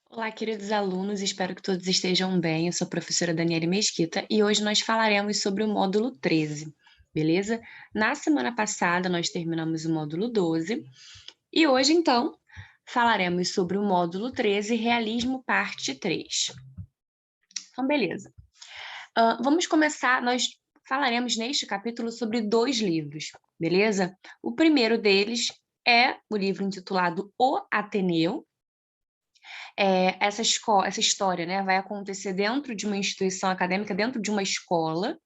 Olá, queridos alunos, espero que todos estejam bem. Eu sou a professora Daniele Mesquita e hoje nós falaremos sobre o módulo 13, beleza? Na semana passada nós terminamos o módulo 12 e hoje, então, falaremos sobre o módulo 13, Realismo, parte 3. Então, beleza. Vamos começar, nós falaremos neste capítulo sobre dois livros, beleza? O primeiro deles é o livro intitulado O Ateneu. Essa história, né, vai acontecer dentro de uma instituição acadêmica, dentro de uma escola,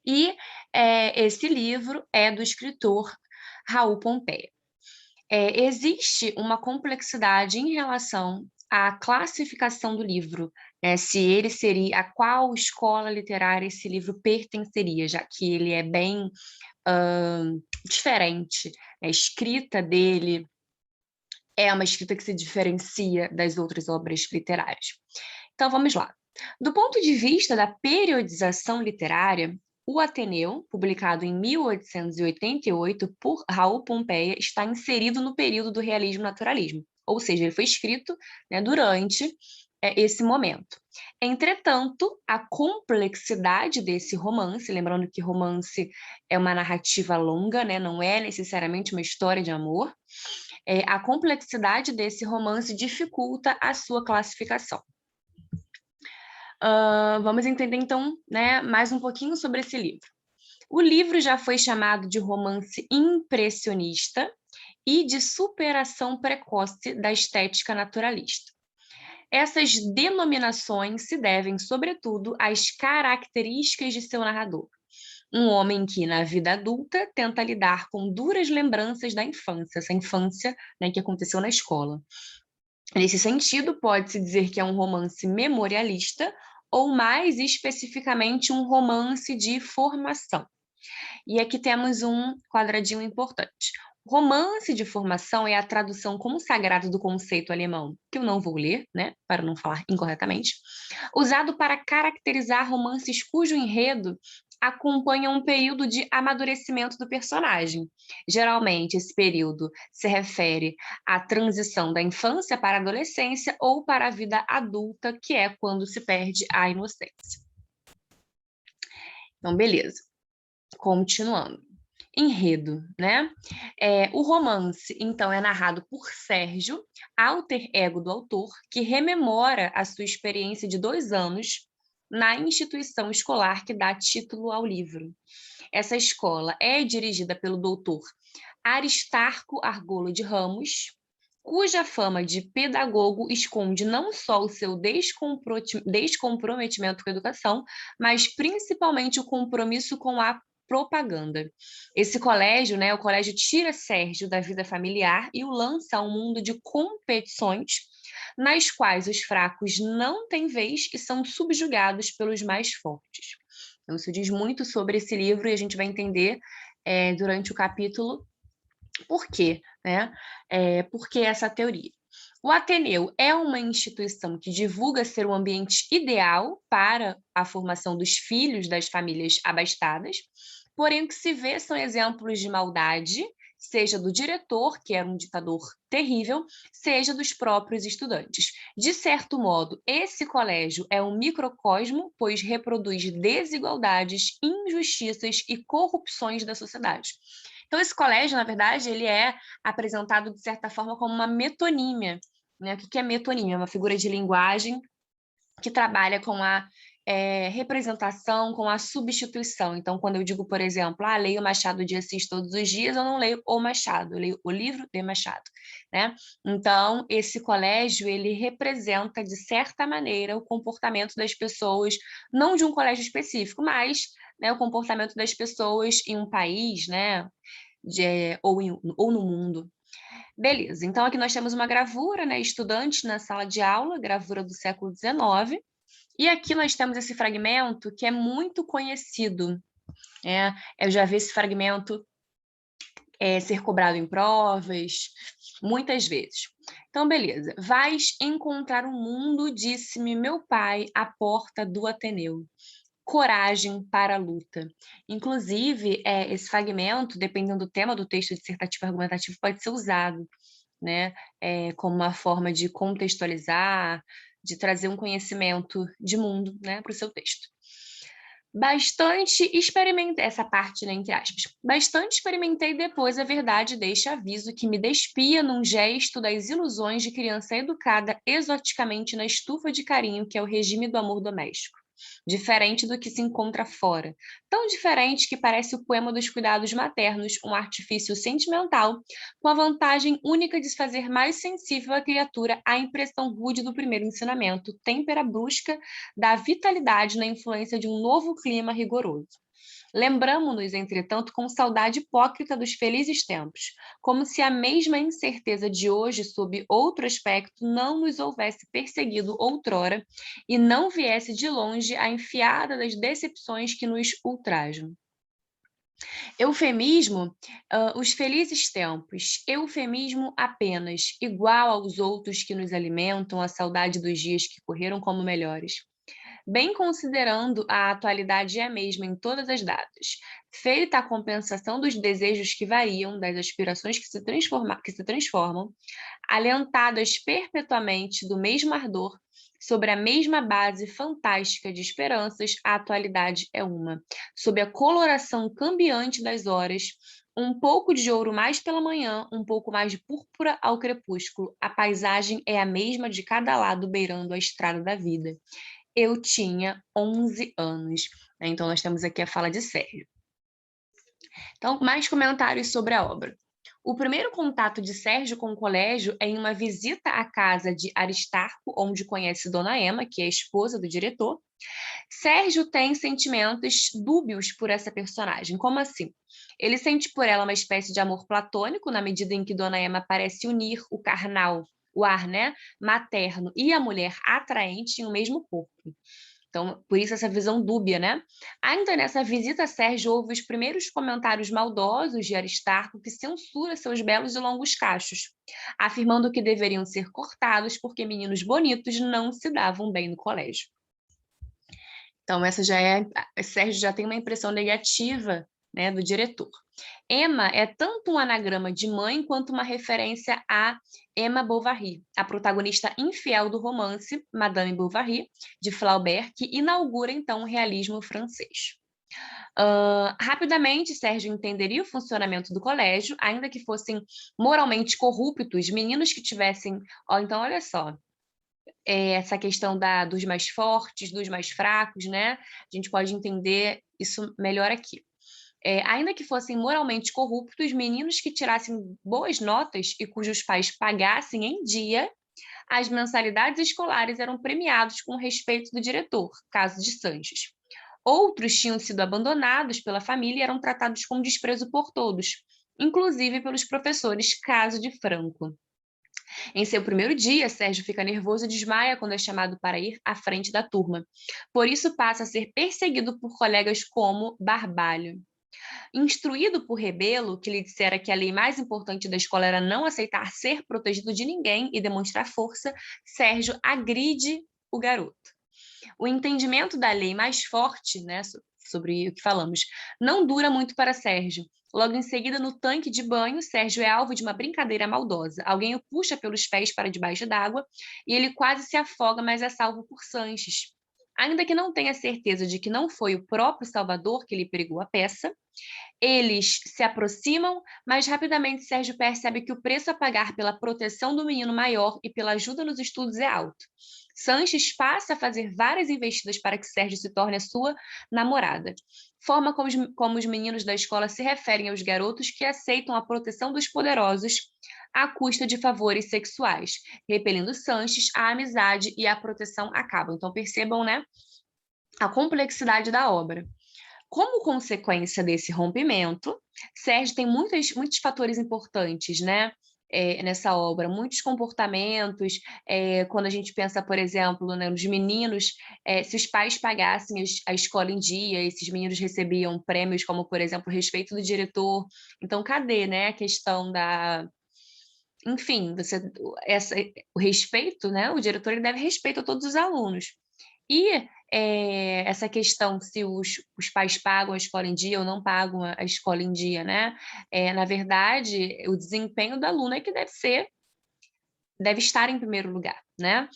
e esse livro é do escritor Raul Pompeia. Existe uma complexidade em relação à classificação do livro, né, se ele seria, a qual escola literária esse livro pertenceria, já que ele é bem diferente, a escrita dele é uma escrita que se diferencia das outras obras literárias. Então vamos lá. Do ponto de vista da periodização literária, o Ateneu, publicado em 1888 por Raul Pompeia, está inserido no período do realismo naturalismo, ou seja, ele foi escrito, né, durante esse momento. Entretanto, a complexidade desse romance, lembrando que romance é uma narrativa longa, né, não é necessariamente uma história de amor, a complexidade desse romance dificulta a sua classificação. Vamos entender, então, né, mais um pouquinho sobre esse livro. O livro já foi chamado de romance impressionista e de superação precoce da estética naturalista. Essas denominações se devem, sobretudo, às características de seu narrador. Um homem que, na vida adulta, tenta lidar com duras lembranças da infância, essa infância, né, que aconteceu na escola. Nesse sentido, pode-se dizer que é um romance memorialista ou, mais especificamente, um romance de formação. E aqui temos um quadradinho importante. Romance de formação é a tradução consagrada do conceito alemão, que eu não vou ler, né, para não falar incorretamente, usado para caracterizar romances cujo enredo acompanha um período de amadurecimento do personagem. Geralmente, esse período se refere à transição da infância para a adolescência ou para a vida adulta, que é quando se perde a inocência. Então, beleza. Continuando. Enredo, né? O romance, então, é narrado por Sérgio, alter ego do autor, que rememora a sua experiência de 2 anos na instituição escolar que dá título ao livro. Essa escola é dirigida pelo doutor Aristarco Argolo de Ramos, cuja fama de pedagogo esconde não só o seu descomprometimento com a educação, mas principalmente o compromisso com a propaganda. Esse colégio, né, o colégio tira Sérgio da vida familiar e o lança a um mundo de competições nas quais os fracos não têm vez e são subjugados pelos mais fortes. Então, isso diz muito sobre esse livro e a gente vai entender durante o capítulo por quê, né? Por que essa teoria? O Ateneu é uma instituição que divulga ser o ambiente ideal para a formação dos filhos das famílias abastadas, porém o que se vê são exemplos de maldade, seja do diretor, que era um ditador terrível, seja dos próprios estudantes. De certo modo, esse colégio é um microcosmo, pois reproduz desigualdades, injustiças e corrupções da sociedade. Então, esse colégio, na verdade, ele é apresentado, de certa forma, como uma metonímia, né? O que é metonímia? É uma figura de linguagem que trabalha com a representação, com a substituição. Então, quando eu digo, por exemplo, leio Machado de Assis todos os dias, eu não leio o Machado, eu leio o livro de Machado, né? Então, esse colégio, ele representa, de certa maneira, o comportamento das pessoas, não de um colégio específico, mas, né, o comportamento das pessoas em um país, né, ou no mundo. Beleza, então aqui nós temos uma gravura, né, estudante na sala de aula, gravura do século XIX, e aqui nós temos esse fragmento que é muito conhecido, eu já vi esse fragmento ser cobrado em provas, muitas vezes. Então, beleza. Vais encontrar um mundo, disse-me meu pai, à porta do Ateneu. Coragem para a luta. Inclusive, esse fragmento, dependendo do tema do texto dissertativo argumentativo, pode ser usado, né, como uma forma de contextualizar, de trazer um conhecimento de mundo, né, para o seu texto. Bastante experimentei essa parte, né, entre aspas. Bastante experimentei depois a verdade deste aviso que me despia num gesto das ilusões de criança educada exoticamente na estufa de carinho que é o regime do amor doméstico. Diferente do que se encontra fora. Tão diferente que parece o poema dos cuidados maternos, um artifício sentimental, com a vantagem única de se fazer mais sensível a criatura à impressão rude do primeiro ensinamento, têmpera brusca da vitalidade na influência de um novo clima rigoroso. Lembramo-nos, entretanto, com saudade hipócrita dos felizes tempos, como se a mesma incerteza de hoje, sob outro aspecto, não nos houvesse perseguido outrora e não viesse de longe a enfiada das decepções que nos ultrajam. Eufemismo, os felizes tempos. Eufemismo apenas, igual aos outros que nos alimentam a saudade dos dias que correram como melhores. Bem considerando a atualidade é a mesma em todas as datas, feita a compensação dos desejos que variam, das aspirações que se transformam, alentadas perpetuamente do mesmo ardor, sobre a mesma base fantástica de esperanças, a atualidade é uma. Sob a coloração cambiante das horas, um pouco de ouro mais pela manhã, um pouco mais de púrpura ao crepúsculo, a paisagem é a mesma de cada lado beirando a estrada da vida. Eu tinha 11 anos, né? Então, nós temos aqui a fala de Sérgio. Então, mais comentários sobre a obra. O primeiro contato de Sérgio com o colégio é em uma visita à casa de Aristarco, onde conhece Dona Emma, que é a esposa do diretor. Sérgio tem sentimentos dúbios por essa personagem. Como assim? Ele sente por ela uma espécie de amor platônico, na medida em que Dona Emma parece unir o carnal, o ar, né, materno e a mulher atraente em um mesmo corpo. Então, por isso essa visão dúbia, né? Ainda nessa visita, Sérgio ouve os primeiros comentários maldosos de Aristarco, que censura seus belos e longos cachos, afirmando que deveriam ser cortados porque meninos bonitos não se davam bem no colégio. Então, essa já é. Sérgio já tem uma impressão negativa, né, do diretor. Emma é tanto um anagrama de mãe quanto uma referência a Emma Bovary, a protagonista infiel do romance Madame Bovary, de Flaubert, que inaugura então o realismo francês. Rapidamente, Sérgio entenderia o funcionamento do colégio, ainda que fossem moralmente corruptos, meninos que tivessem. Então, olha só, essa questão dos mais fortes, dos mais fracos, né? A gente pode entender isso melhor aqui. Ainda que fossem moralmente corruptos, meninos que tirassem boas notas e cujos pais pagassem em dia, as mensalidades escolares eram premiados com o respeito do diretor, caso de Sanches. Outros tinham sido abandonados pela família e eram tratados com desprezo por todos, inclusive pelos professores, caso de Franco. Em seu primeiro dia, Sérgio fica nervoso e desmaia quando é chamado para ir à frente da turma. Por isso passa a ser perseguido por colegas como Barbalho. Instruído por Rebelo, que lhe dissera que a lei mais importante da escola era não aceitar ser protegido de ninguém e demonstrar força, Sérgio agride o garoto. O entendimento da lei mais forte, né, sobre o que falamos, não dura muito para Sérgio. Logo em seguida, no tanque de banho, Sérgio é alvo de uma brincadeira maldosa. Alguém o puxa pelos pés para debaixo d'água e ele quase se afoga, mas é salvo por Sanches. Ainda que não tenha certeza de que não foi o próprio Salvador que lhe pregou a peça, eles se aproximam, mas rapidamente Sérgio percebe que o preço a pagar pela proteção do menino maior e pela ajuda nos estudos é alto. Sanches passa a fazer várias investidas para que Sérgio se torne a sua namorada. Forma como os meninos da escola se referem aos garotos que aceitam a proteção dos poderosos à custa de favores sexuais. Repelindo Sanches, a amizade e a proteção acabam. Então percebam, né, a complexidade da obra. Como consequência desse rompimento, Sérgio tem muitos fatores importantes, né? Nessa obra, muitos comportamentos, quando a gente pensa, por exemplo, né, nos meninos, se os pais pagassem a escola em dia, esses meninos recebiam prêmios como, por exemplo, o respeito do diretor. Então, cadê, né, a questão da... Enfim, o respeito, né? O diretor ele deve respeito a todos os alunos. E essa questão se os pais pagam a escola em dia ou não pagam a escola em dia, né? Na verdade, o desempenho do aluno é que deve estar em primeiro lugar, né?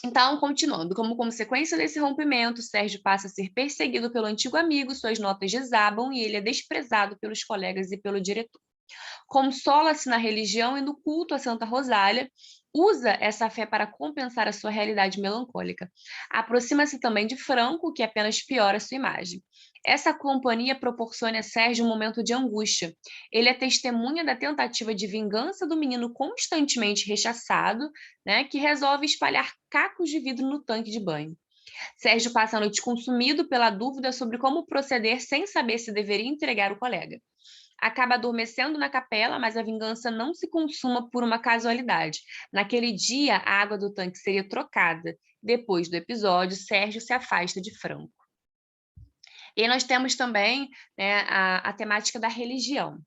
Então, continuando, como consequência desse rompimento, Sérgio passa a ser perseguido pelo antigo amigo, suas notas desabam e ele é desprezado pelos colegas e pelo diretor. Consola-se na religião e no culto a Santa Rosália, usa essa fé para compensar a sua realidade melancólica. Aproxima-se também de Franco, que apenas piora sua imagem. Essa companhia proporciona a Sérgio um momento de angústia. Ele é testemunha da tentativa de vingança do menino constantemente rechaçado, né, que resolve espalhar cacos de vidro no tanque de banho. Sérgio passa a noite consumido pela dúvida sobre como proceder sem saber se deveria entregar o colega. Acaba adormecendo na capela, mas a vingança não se consuma por uma casualidade. Naquele dia, a água do tanque seria trocada. Depois do episódio, Sérgio se afasta de Franco. E aí nós temos também, né, a temática da religião.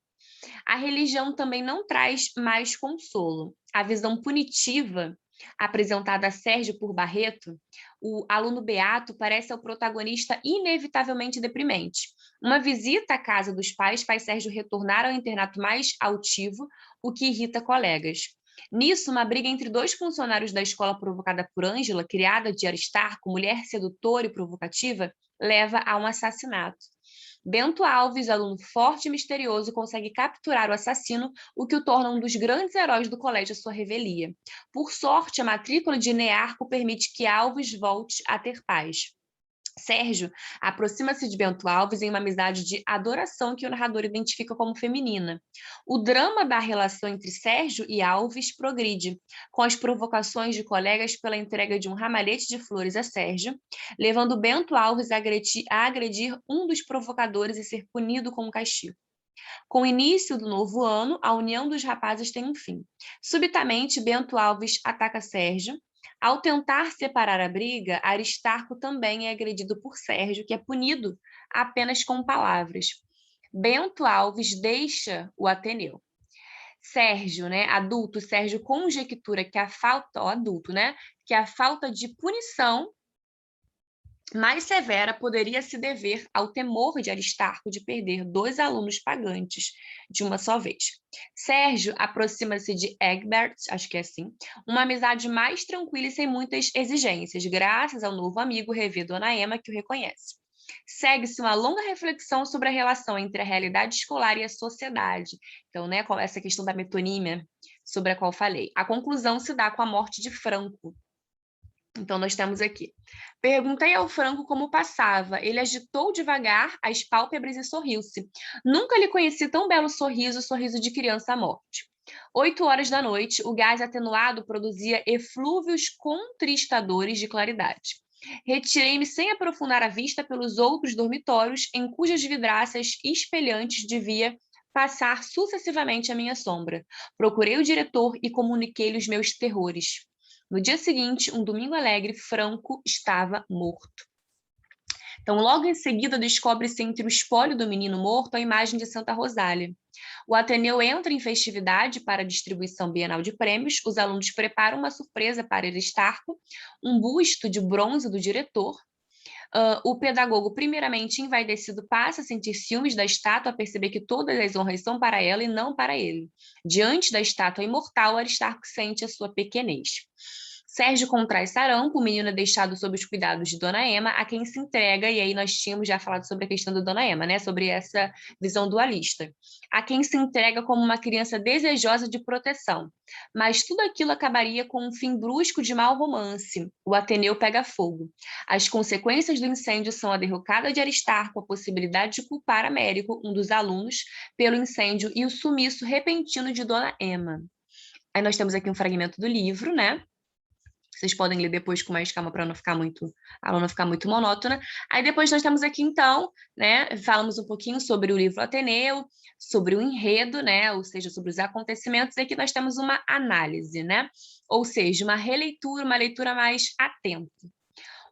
A religião também não traz mais consolo. A visão punitiva apresentada a Sérgio por Barreto, o aluno beato parece ao protagonista inevitavelmente deprimente. Uma visita à casa dos pais faz Sérgio retornar ao internato mais altivo, o que irrita colegas. Nisso, uma briga entre dois funcionários da escola provocada por Ângela, criada de Aristarco, mulher sedutora e provocativa, leva a um assassinato. Bento Alves, aluno forte e misterioso, consegue capturar o assassino, o que o torna um dos grandes heróis do colégio à sua revelia. Por sorte, a matrícula de Nearco permite que Alves volte a ter paz. Sérgio aproxima-se de Bento Alves em uma amizade de adoração que o narrador identifica como feminina. O drama da relação entre Sérgio e Alves progride, com as provocações de colegas pela entrega de um ramalhete de flores a Sérgio, levando Bento Alves a agredir um dos provocadores e ser punido com um castigo. Com o início do novo ano, a união dos rapazes tem um fim. Subitamente, Bento Alves ataca Sérgio. Ao tentar separar a briga, Aristarco também é agredido por Sérgio, que é punido apenas com palavras. Bento Alves deixa o Ateneu. Sérgio, né, adulto, Sérgio conjectura que a falta, adulto, né, que a falta de punição mais severa poderia se dever ao temor de Aristarco de perder dois alunos pagantes de uma só vez. Sérgio aproxima-se de Egbert, acho que é assim, uma amizade mais tranquila e sem muitas exigências, graças ao novo amigo revê Dona Emma, que o reconhece. Segue-se uma longa reflexão sobre a relação entre a realidade escolar e a sociedade. Então, né, com essa questão da metonímia sobre a qual falei. A conclusão se dá com a morte de Franco. Então, nós temos aqui. Perguntei ao Franco como passava. Ele agitou devagar as pálpebras e sorriu-se. Nunca lhe conheci tão belo sorriso, sorriso de criança à morte. 8 horas da noite, o gás atenuado produzia eflúvios contristadores de claridade. Retirei-me sem aprofundar a vista pelos outros dormitórios, em cujas vidraças espelhantes devia passar sucessivamente a minha sombra. Procurei o diretor e comuniquei-lhe os meus terrores. No dia seguinte, um domingo alegre, Franco estava morto. Então, logo em seguida, descobre-se entre o espólio do menino morto a imagem de Santa Rosália. O Ateneu entra em festividade para a distribuição bienal de prêmios. Os alunos preparam uma surpresa para Aristarco, um busto de bronze do diretor. O pedagogo, primeiramente envaidecido, passa a sentir ciúmes da estátua, a perceber que todas as honras são para ela e não para ele. Diante da estátua imortal, Aristarco sente a sua pequenez. Sérgio contrai sarampo, o menino é deixado sob os cuidados de Dona Emma, a quem se entrega, e aí nós tínhamos já falado sobre a questão da Dona Emma, né, sobre essa visão dualista, a quem se entrega como uma criança desejosa de proteção. Mas tudo aquilo acabaria com um fim brusco de mau romance. O Ateneu pega fogo. As consequências do incêndio são a derrocada de Aristarco, a possibilidade de culpar Américo, um dos alunos, pelo incêndio e o sumiço repentino de Dona Emma. Aí nós temos aqui um fragmento do livro, né? Vocês podem ler depois com mais calma para não ficar muito, a aula não ficar muito monótona. Aí depois nós temos aqui, então, né, falamos um pouquinho sobre o livro Ateneu, sobre o enredo, né, ou seja, sobre os acontecimentos, e aqui nós temos uma análise, né, ou seja, uma releitura, uma leitura mais atenta.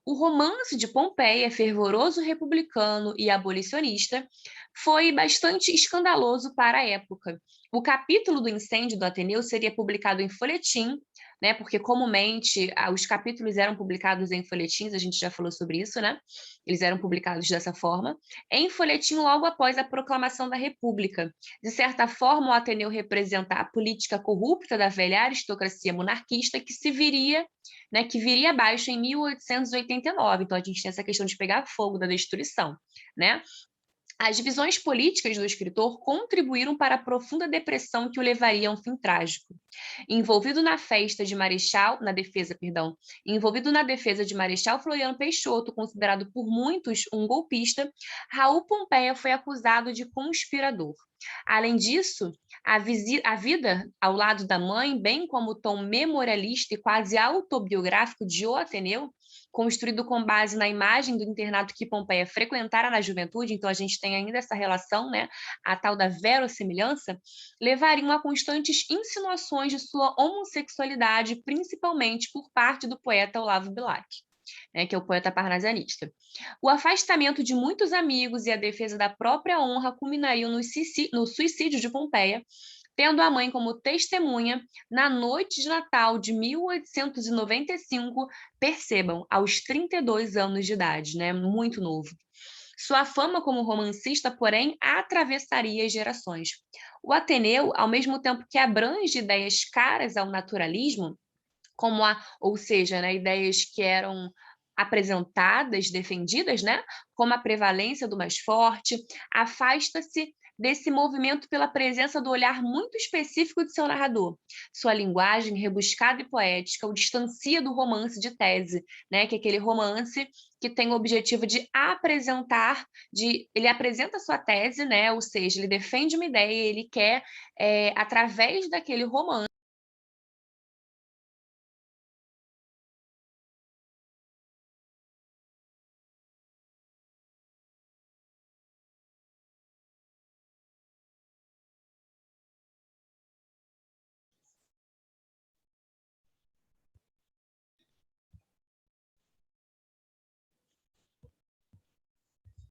O romance de Pompeia, fervoroso republicano e abolicionista, foi bastante escandaloso para a época. O capítulo do incêndio do Ateneu seria publicado em folhetim, né, porque comumente os capítulos eram publicados em folhetins, a gente já falou sobre isso, né? Eles eram publicados dessa forma, em folhetim logo após a proclamação da República. De certa forma, o Ateneu representa a política corrupta da velha aristocracia monarquista que viria abaixo em 1889. Então a gente tem essa questão de pegar fogo, da destruição, né? As divisões políticas do escritor contribuíram para a profunda depressão que o levaria a um fim trágico. Envolvido na festa de Marechal, na defesa, perdão, envolvido na defesa de Marechal Floriano Peixoto, considerado por muitos um golpista, Raul Pompeia foi acusado de conspirador. Além disso, a vida ao lado da mãe, bem como o tom memorialista e quase autobiográfico de O Ateneu, construído com base na imagem do internato que Pompeia frequentara na juventude, então a gente tem ainda essa relação, né, a tal da verossimilhança, levariam a constantes insinuações de sua homossexualidade, principalmente por parte do poeta Olavo Bilac, né, que é o poeta parnasianista. O afastamento de muitos amigos e a defesa da própria honra culminariam no suicídio de Pompeia, tendo a mãe como testemunha na noite de Natal de 1895, percebam, aos 32 anos de idade, né? Muito novo. Sua fama como romancista, porém, atravessaria as gerações. O Ateneu, ao mesmo tempo que abrange ideias caras ao naturalismo, ou seja, né, ideias que eram apresentadas, defendidas, né, como a prevalência do mais forte, afasta-se desse movimento pela presença do olhar muito específico de seu narrador. Sua linguagem rebuscada e poética o distancia do romance de tese, né, que é aquele romance que tem o objetivo de ele apresenta sua tese, né, ou seja, ele defende uma ideia, ele quer, através daquele romance,